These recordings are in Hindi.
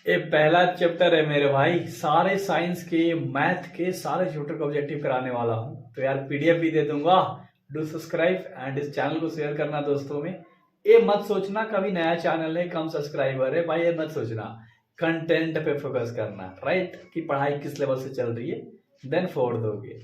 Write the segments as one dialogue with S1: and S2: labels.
S1: ये पहला चैप्टर है मेरे भाई, सारे साइंस के मैथ के सारे चैप्टर का ऑब्जेक्टिव कराने वाला हूँ। तो यार पीडीएफ भी दे दूंगा। डू सब्सक्राइब एंड इस चैनल को शेयर करना दोस्तों में। ये मत सोचना कभी नया चैनल है कम सब्सक्राइबर है भाई, ये मत सोचना। कंटेंट पे फोकस करना, राइट, कि पढ़ाई किस लेवल से चल रही है, देन फोड़ दोगे।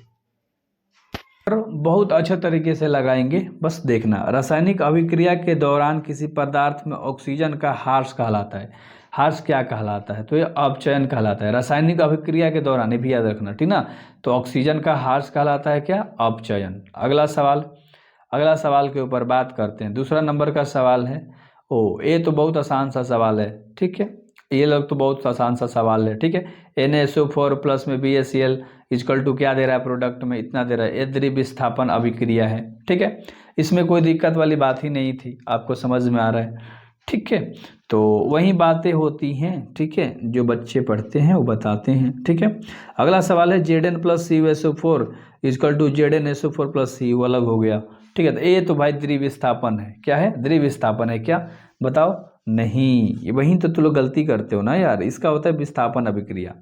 S2: बहुत अच्छे तरीके से लगाएंगे, बस देखना। रासायनिक अभिक्रिया के दौरान किसी पदार्थ में ऑक्सीजन का ह्रास कहलाता है। ह्रास क्या कहलाता है? तो ये अपचयन कहलाता है। रासायनिक अभिक्रिया के दौरान, ये भी याद रखना, ठीक ना। तो ऑक्सीजन का ह्रास कहलाता है क्या? अपचयन। अगला सवाल के ऊपर बात करते हैं। दूसरा नंबर का सवाल है, ये तो बहुत आसान सा सवाल है, ठीक है। ये लोग तो बहुत आसान सा सवाल है, ठीक है। NaSO4 प्लस में BaCl इक्वल टू क्या दे रहा है प्रोडक्ट में? इतना दे रहा है। ये द्विविस्थापन अभिक्रिया है, ठीक है। इसमें कोई दिक्कत वाली बात ही नहीं थी, आपको समझ में आ रहा है, ठीक है। तो वही बातें होती हैं, ठीक है, जो बच्चे पढ़ते हैं वो बताते हैं, ठीक है। अगला सवाल है Zn plus CuSO4 equal to ZnSO4 plus C, वो अलग हो गया, ठीक है। तो ये तो भाई द्विविस्थापन है। क्या है? द्विविस्थापन है क्या? बताओ। नहीं, वहीं तो तुम लोग गलती करते हो ना यार। इसका होता है विस्थापन अभिक्रिया।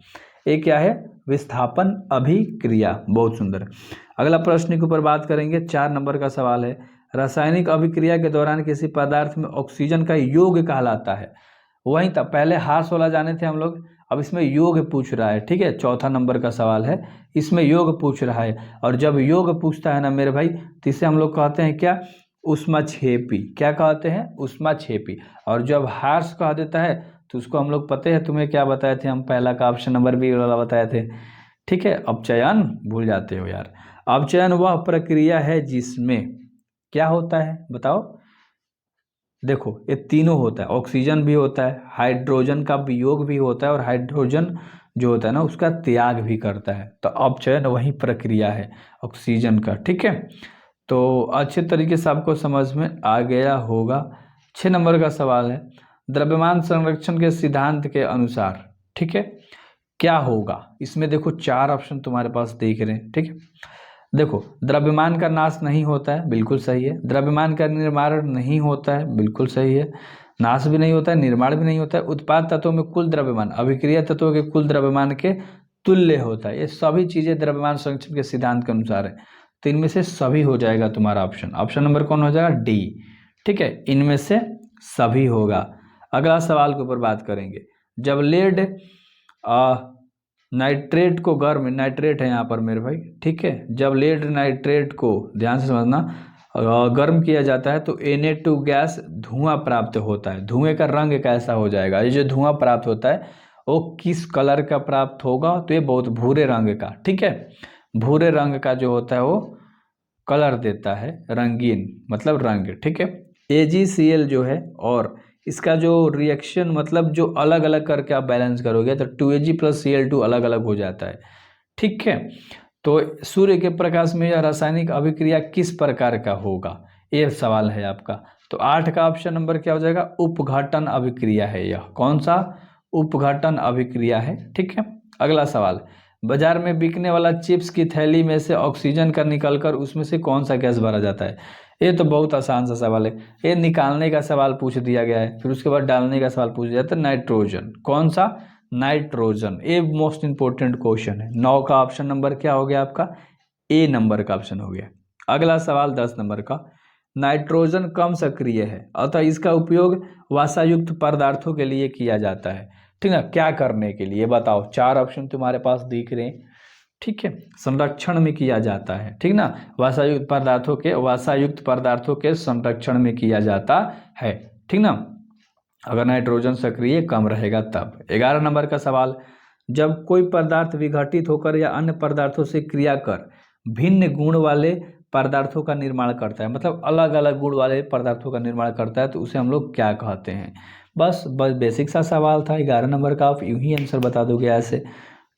S2: ये क्या है? विस्थापन अभिक्रिया। बहुत सुंदर। अगला प्रश्न के ऊपर बात करेंगे। 4 नंबर का सवाल है, रासायनिक अभिक्रिया के दौरान किसी पदार्थ में ऑक्सीजन का योग कहलाता है। वहीं तक पहले ह्रास वाला जाने थे हम लोग, अब इसमें योग पूछ रहा है, ठीक है। चौथा नंबर का सवाल है, इसमें योग पूछ रहा है। और जब योग पूछता है ना मेरे भाई, तो इसे हम लोग कहते हैं क्या? ऊष्माक्षेपी। क्या कहते हैं? ऊष्माक्षेपी। और जब ह्रास कह देता है तो उसको हम लोग, पता है तुम्हें क्या बताए थे हम? पहला का ऑप्शन नंबर बी वाला बताए थे, ठीक है। अपचयन भूल जाते हो यार। अपचयन वह प्रक्रिया है जिसमें क्या होता है बताओ। देखो ये तीनों होता है, ऑक्सीजन भी होता है, हाइड्रोजन का वियोग भी होता है, और हाइड्रोजन जो होता है ना उसका त्याग भी करता है। तो अपचयन वही प्रक्रिया है ऑक्सीजन का, ठीक है। तो अच्छे तरीके से आपको समझ में आ गया होगा। 6 नंबर का सवाल है, द्रव्यमान संरक्षण के सिद्धांत के अनुसार, ठीक है, क्या होगा? इसमें देखो 4 ऑप्शन तुम्हारे पास दिख रहे हैं, ठीक है। देखो, द्रव्यमान का नाश नहीं होता है, बिल्कुल सही है। द्रव्यमान का निर्माण नहीं होता है, बिल्कुल सही है। नाश भी नहीं होता है, निर्माण भी नहीं होता है। उत्पाद तत्वों में कुल द्रव्यमान अभिक्रिया तत्वों के कुल द्रव्यमान के तुल्य होता है। ये सभी चीजें द्रव्यमान संरक्षण के सिद्धांत के अनुसार है। तो इनमें से सभी हो जाएगा तुम्हारा ऑप्शन। ऑप्शन नंबर कौन हो जाएगा? डी, ठीक है, इनमें से सभी होगा। अगला सवाल के ऊपर बात करेंगे। जब लेड नाइट्रेट को गर्म, नाइट्रेट है यहाँ पर मेरे भाई, ठीक है, जब लेड नाइट्रेट को, ध्यान से समझना, गर्म किया जाता है तो Na2 गैस धुआं प्राप्त होता है। धुएं का रंग कैसा हो जाएगा? ये जो धुआं प्राप्त होता है वो किस कलर का प्राप्त होगा? तो ये बहुत भूरे रंग का, ठीक है। भूरे रंग का जो होता है वो कलर देता है, रंगीन मतलब रंग, ठीक है। AgCl जो है, और इसका जो रिएक्शन मतलब जो अलग अलग करके आप बैलेंस करोगे तो 2Ag प्लस Cl2 अलग अलग हो जाता है, ठीक है। तो सूर्य के प्रकाश में यह रासायनिक अभिक्रिया किस प्रकार का होगा? ये सवाल है आपका। तो 8 का ऑप्शन नंबर क्या हो जाएगा? उपघटन अभिक्रिया है। यह कौन सा? उपघटन अभिक्रिया है, ठीक है। अगला सवाल, बाजार में बिकने वाला चिप्स की थैली में से ऑक्सीजन का निकलकर उसमें से कौन सा गैस भरा जाता है? ये तो बहुत आसान सा सवाल है। ये निकालने का सवाल पूछ दिया गया है, फिर उसके बाद डालने का सवाल पूछ दिया जाता है। नाइट्रोजन। कौन सा? नाइट्रोजन। ये मोस्ट इंपोर्टेंट क्वेश्चन है। 9 का ऑप्शन नंबर क्या हो गया आपका? ए नंबर का ऑप्शन हो गया। अगला सवाल 10 नंबर का, नाइट्रोजन कम सक्रिय है अतः इसका उपयोग वसायुक्त पदार्थों के लिए किया जाता है, ठीक है। क्या करने के लिए बताओ? 4 ऑप्शन तुम्हारे पास दिख रहे हैं, ठीक है। संरक्षण में किया जाता है, ठीक ना। वसायुक्त पदार्थों के संरक्षण में किया जाता है, ठीक ना। अगर नाइट्रोजन सक्रिय कम रहेगा तब। 11 नंबर का सवाल, जब कोई पदार्थ विघटित होकर या अन्य पदार्थों से क्रिया कर भिन्न गुण वाले पदार्थों का निर्माण करता है, मतलब अलग अलग गुण वाले पदार्थों का निर्माण करता है, तो उसे हम लोग क्या कहते हैं? बस बेसिक सा सवाल था। 11 नंबर का आप यूं ही आंसर बता दोगे ऐसे,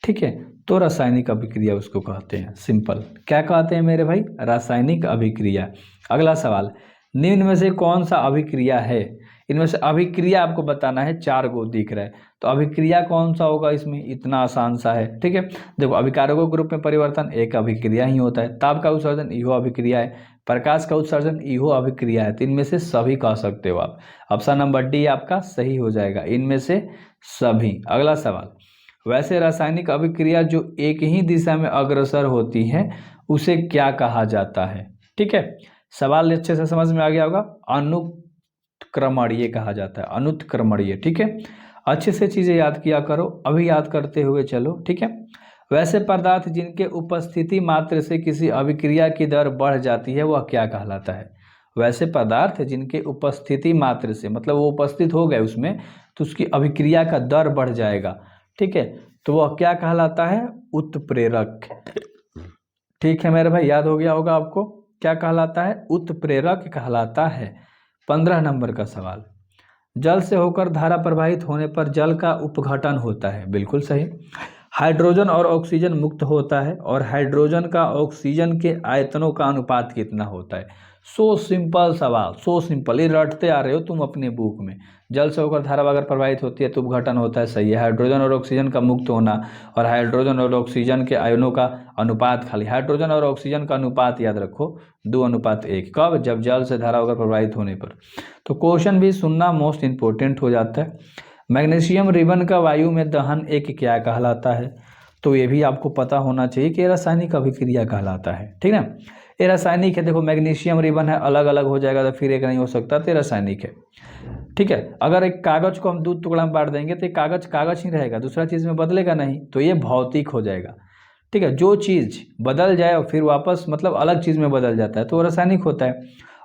S2: ठीक है। तो रासायनिक अभिक्रिया उसको कहते हैं, सिंपल। क्या कहते हैं मेरे भाई? रासायनिक अभिक्रिया। अगला सवाल, निम्न में से कौन सा अभिक्रिया है? इनमें से अभिक्रिया आपको बताना है। 4 गो दिख रहा है, तो अभिक्रिया कौन सा होगा इसमें? इतना आसान सा है, ठीक है। देखो, अभिकारकों ग्रुप में परिवर्तन एक अभिक्रिया ही होता है। ताप का उत्सर्जन यह अभिक्रिया है। प्रकाश का उत्सर्जन इहो अभिक्रिया है, तो इनमें से सभी कह सकते हो आप। ऑप्शन नंबर डी आपका सही हो जाएगा, इनमें से सभी। अगला सवाल, वैसे रासायनिक अभिक्रिया जो एक ही दिशा में अग्रसर होती है उसे क्या कहा जाता है? ठीक है, सवाल अच्छे से समझ में आ गया होगा। अनुत्क्रमणीय कहा जाता है, अनुत्क्रमणीय। ठीक है, अच्छे से चीज़ें याद किया करो, अभी याद करते हुए चलो। ठीक है, वैसे पदार्थ जिनके उपस्थिति मात्र से किसी अभिक्रिया की दर बढ़ जाती है वह क्या कहलाता है? वैसे पदार्थ जिनके उपस्थिति मात्र से, मतलब वो उपस्थित हो गए उसमें, तो उसकी अभिक्रिया का दर बढ़ जाएगा। ठीक है, तो वह क्या कहलाता है? उत्प्रेरक। ठीक है मेरे भाई, याद हो गया होगा आपको, क्या कहलाता है? उत्प्रेरक कहलाता है। 15 नंबर का सवाल, जल से होकर धारा प्रवाहित होने पर जल का उपघटन होता है। बिल्कुल सही। हाइड्रोजन और ऑक्सीजन मुक्त होता है, और हाइड्रोजन का ऑक्सीजन के आयतनों का अनुपात कितना होता है? सो सिंपल सवाल, सो सिंपल, ये रटते आ रहे हो तुम अपने बुक में। जल से होकर धारा अगर प्रवाहित होती है तो उपघटन होता है, सही है। हाइड्रोजन और ऑक्सीजन का मुक्त होना, और हाइड्रोजन और ऑक्सीजन के आयनों का अनुपात, खाली हाइड्रोजन और ऑक्सीजन का अनुपात याद रखो, 2:1। कब? जब जल से धारा होकर प्रवाहित होने पर। तो क्वेश्चन भी सुनना मोस्ट इंपॉर्टेंट हो जाता है। मैग्नीशियम रिबन का वायु में दहन एक क्या कहलाता है? तो ये भी आपको पता होना चाहिए कि रासायनिक अभिक्रिया कहलाता है। ठीक है, ये रासायनिक है। देखो मैग्नीशियम रिबन है, अलग अलग हो जाएगा तो फिर एक नहीं हो सकता, तो रासायनिक है। ठीक है, अगर एक कागज को हम 2 टुकड़ा में बांट देंगे तो कागज कागज ही रहेगा, दूसरा चीज़ में बदलेगा नहीं, तो ये भौतिक हो जाएगा। ठीक है, जो चीज़ बदल जाए और फिर वापस मतलब अलग चीज़ में बदल जाता है तो वो रासायनिक होता है,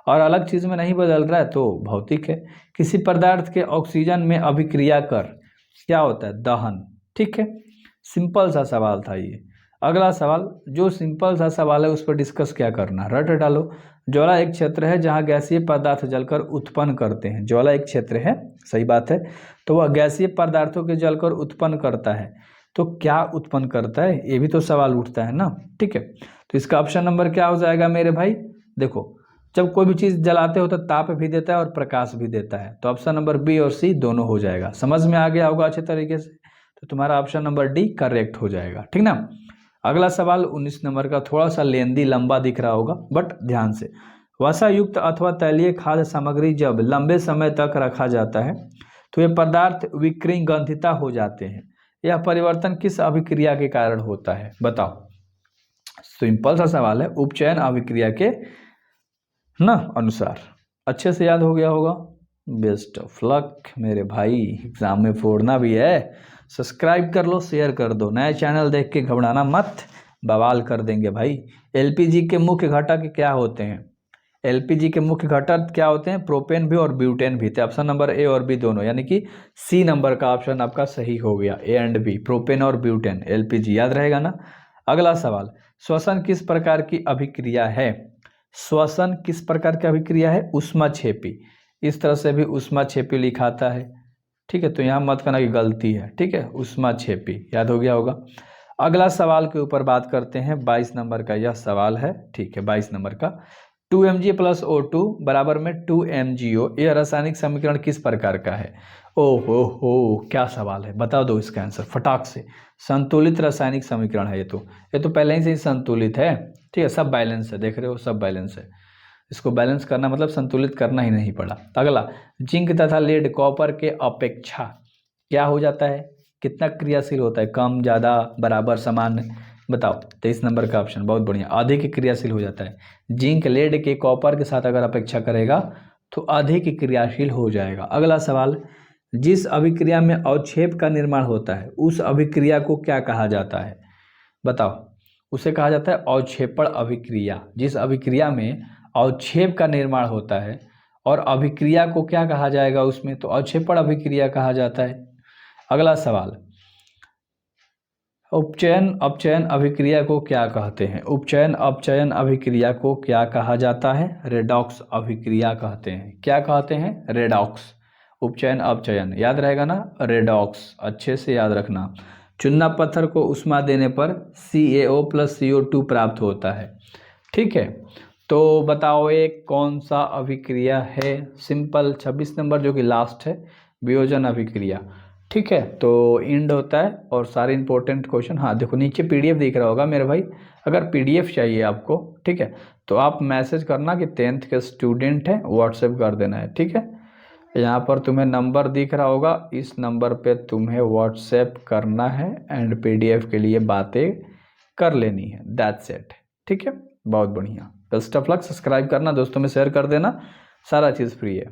S2: और अलग चीज़ में नहीं बदल रहा है तो भौतिक है। किसी पदार्थ के ऑक्सीजन में अभिक्रिया कर क्या होता है? दहन। ठीक है, सिंपल सा सवाल था ये। अगला सवाल, जो सिंपल सा सवाल है उस पर डिस्कस क्या करना, रट डालो। ज्वाला एक क्षेत्र है जहाँ गैसीय पदार्थ जलकर उत्पन्न करते हैं। ज्वाला एक क्षेत्र है, सही बात है, तो वह गैसीय पदार्थों के जलकर उत्पन्न करता है। तो क्या उत्पन्न करता है, ये भी तो सवाल उठता है ना। ठीक है, तो इसका ऑप्शन नंबर क्या हो जाएगा मेरे भाई? देखो, जब कोई भी चीज़ जलाते हो तो ताप भी देता है और प्रकाश भी देता है, तो ऑप्शन नंबर बी और सी दोनों हो जाएगा। समझ में आ गया होगा अच्छे तरीके से, तो तुम्हारा ऑप्शन नंबर डी करेक्ट हो जाएगा। ठीक ना। अगला सवाल 19 नंबर का, थोड़ा सा लेंदी लंबा दिख रहा होगा बट ध्यान से। वसा युक्त अथवा तैलीय खाद्य सामग्री जब लंबे समय तक रखा जाता है तो ये पदार्थ विकृंगंधिता हो जाते हैं। यह परिवर्तन किस अभिक्रिया के कारण होता है? बताओ। सिंपल सा सवाल है, उपचयन अभिक्रिया के ना अनुसार। अच्छे से याद हो गया होगा। बेस्ट ऑफ लक मेरे भाई, एग्जाम में फोड़ना भी है। सब्सक्राइब कर लो, शेयर कर दो, नए चैनल देख के घबराना मत, बवाल कर देंगे भाई। एलपीजी के मुख्य घटक क्या होते हैं? एलपीजी के मुख्य घटक क्या होते हैं? प्रोपेन भी और ब्यूटेन भी। तो ऑप्शन नंबर ए और बी दोनों, यानी कि सी नंबर का ऑप्शन आपका सही हो गया, ए एंड बी, प्रोपेन और ब्यूटेन, एलपीजी याद रहेगा ना। अगला सवाल, श्वसन किस प्रकार की अभिक्रिया है? श्वसन किस प्रकार की अभिक्रिया है? ऊष्माक्षेपी। इस तरह से भी ऊष्माक्षेपी लिखाता है। ठीक है, तो यहाँ मत करना कि गलती है। ठीक है, ऊष्माक्षेपी याद हो गया होगा। अगला सवाल के ऊपर बात करते हैं, 22 नंबर का यह सवाल है। ठीक है, 22 नंबर का, 2Mg + O2 बराबर में 2MgO, यह रासायनिक समीकरण किस प्रकार का है? ओहो, क्या सवाल है, बता दो इसका आंसर फटाक से। संतुलित रासायनिक समीकरण है ये तो पहले ही से ही संतुलित है। ठीक है, सब बैलेंस है, देख रहे हो, सब बैलेंस है। इसको बैलेंस करना मतलब संतुलित करना ही नहीं पड़ा। अगला, जिंक तथा लेड कॉपर के अपेक्षा क्या हो जाता है? कितना क्रियाशील होता है? कम, ज़्यादा, बराबर, समान? बताओ। 23 नंबर का ऑप्शन, बहुत बढ़िया, अधिक क्रियाशील हो जाता है। जिंक लेड के कॉपर के साथ अगर अपेक्षा करेगा तो अधिक क्रियाशील हो जाएगा। अगला सवाल, जिस अभिक्रिया में अवक्षेप का निर्माण होता है उस अभिक्रिया को क्या कहा जाता है? बताओ। उसे कहा जाता है अवक्षेपण अभिक्रिया। जिस अभिक्रिया में अवक्षेप का निर्माण होता है और अभिक्रिया को क्या कहा जाएगा उसमें? तो अवक्षेपण अभिक्रिया कहा जाता है। अगला सवाल, उपचयन अपचयन अभिक्रिया को क्या कहते हैं? उपचयन अपचयन अभिक्रिया को क्या कहा जाता है? रेडॉक्स अभिक्रिया कहते हैं। क्या कहते हैं? रेडॉक्स। उपचयन अपचयन याद रहेगा ना, रेडॉक्स, अच्छे से याद रखना। चूना पत्थर को उष्मा देने पर CaO + CO2 प्राप्त होता है। ठीक है, तो बताओ एक कौन सा अभिक्रिया है? सिंपल 26 नंबर जो कि लास्ट है, वियोजन अभिक्रिया। ठीक है, तो इंड होता है और सारे इंपॉर्टेंट क्वेश्चन। हाँ देखो नीचे पीडीएफ दिख रहा होगा मेरे भाई, अगर पीडीएफ चाहिए आपको, ठीक है, तो आप मैसेज करना कि 10th के स्टूडेंट हैं, व्हाट्सएप कर देना है, ठीक है। यहाँ पर तुम्हें नंबर दिख रहा होगा, इस नंबर पे तुम्हें व्हाट्सएप करना है एंड पीडीएफ के लिए बातें कर लेनी है, दैट्स इट। ठीक है, बहुत बढ़िया, बेस्ट ऑफ लक। सब्सक्राइब करना, दोस्तों में शेयर कर देना, सारा चीज़ फ्री है।